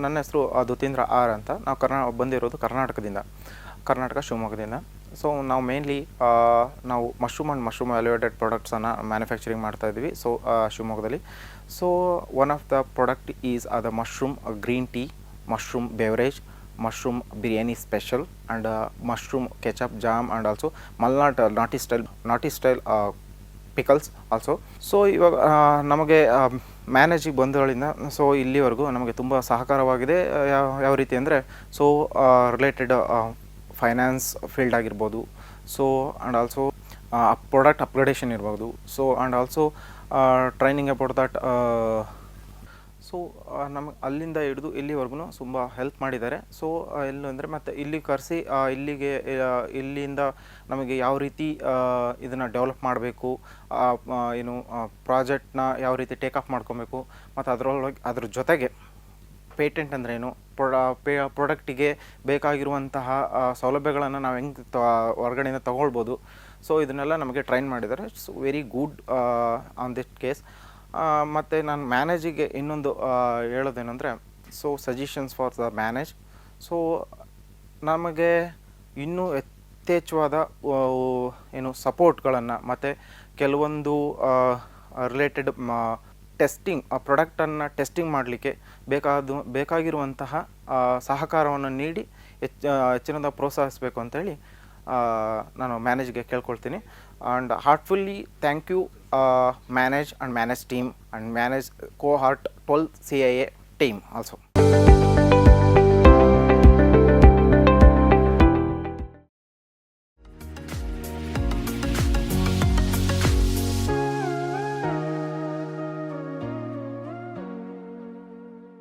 ನನ್ನ ಹೆಸರು ದುತೀಂದ್ರ ಆರ್ ಅಂತ. ನಾವು ಬಂದಿರೋದು ಕರ್ನಾಟಕ ಶಿವಮೊಗ್ಗದಿಂದ. ಸೊ ನಾವು ಮೇನ್ಲಿ ನಾವು ಮಶ್ರೂಮ್ ವ್ಯಾಲ್ಯೂಯೇಟೆಡ್ ಪ್ರಾಡಕ್ಟ್ಸನ್ನು ಮ್ಯಾನುಫ್ಯಾಕ್ಚರಿಂಗ್ ಮಾಡ್ತಾಯಿದ್ವಿ ಶಿವಮೊಗ್ಗದಲ್ಲಿ. So one of the product is the mushroom green tea, mushroom beverage, mushroom biryani special and mushroom ketchup jam and also Malnad ನಾಟಿ ಸ್ಟೈಲ್ ಪಿಕಲ್ಸ್ ಆಲ್ಸೋ. ಸೊ ಇವಾಗ ನಮಗೆ ಮ್ಯಾನೇಜಿಗೆ ಬಂದಗಳಿಂದ ಸೊ ಇಲ್ಲಿವರೆಗೂ ನಮಗೆ ತುಂಬ ಸಹಕಾರವಾಗಿದೆ. ಯಾವ ರೀತಿ ಅಂದರೆ ರಿಲೇಟೆಡ್ ಫೈನಾನ್ಸ್ ಫೀಲ್ಡ್ ಆಗಿರ್ಬೋದು, so and also product upgradation ಇರ್ಬೋದು, so and also training about that. So ನಮಗೆ ಅಲ್ಲಿಂದ ಹಿಡಿದು ಇಲ್ಲಿವರೆಗೂ ತುಂಬ ಹೆಲ್ಪ್ ಮಾಡಿದ್ದಾರೆ. ಸೊ ಎಲ್ಲ ಅಂದರೆ ಮತ್ತು ಇಲ್ಲಿ ಕರೆಸಿ ಇಲ್ಲಿಂದ ನಮಗೆ ಯಾವ ರೀತಿ ಇದನ್ನು ಡೆವಲಪ್ ಮಾಡಬೇಕು, ಪ್ರಾಜೆಕ್ಟ್ನ ಯಾವ ರೀತಿ ಟೇಕಪ್ ಮಾಡ್ಕೊಬೇಕು, ಮತ್ತು ಅದ್ರ ಜೊತೆಗೆ ಪೇಟೆಂಟ್ ಅಂದ್ರೇನು, ಪ್ರಾಡಕ್ಟಿಗೆ ಬೇಕಾಗಿರುವಂತಹ ಸೌಲಭ್ಯಗಳನ್ನು ನಾವು ಹೆಂಗೆ ಹೊರಗಡೆಯಿಂದ ತೊಗೊಳ್ಬೋದು. ಸೊ ಇದನ್ನೆಲ್ಲ ನಮಗೆ ಟ್ರೈನ್ ಮಾಡಿದ್ದಾರೆ. So very good on this case. ಮತ್ತು ನಾನು ಮ್ಯಾನೇಜಿಗೆ ಇನ್ನೊಂದು ಹೇಳೋದೇನೆಂದರೆ, so suggestions for the manage. So ನಮಗೆ ಇನ್ನೂ ಯಥೇಚ್ಛವಾದ ಸಪೋರ್ಟ್ಗಳನ್ನು ಮತ್ತು ಕೆಲವೊಂದು ರಿಲೇಟೆಡ್ ಟೆಸ್ಟಿಂಗ್ ಪ್ರಾಡಕ್ಟನ್ನು ಟೆಸ್ಟಿಂಗ್ ಮಾಡಲಿಕ್ಕೆ ಬೇಕಾಗಿರುವಂತಹ ಸಹಕಾರವನ್ನು ನೀಡಿ ಹೆಚ್ಚಿನದ ಪ್ರೋತ್ಸಾಹಿಸಬೇಕು ಅಂತೇಳಿ ನಾನು ಮ್ಯಾನೇಜ್ಗೆ ಕೇಳ್ಕೊಳ್ತೀನಿ. And heartfully thank you manage and manage team and manage cohort 12 CIA team also.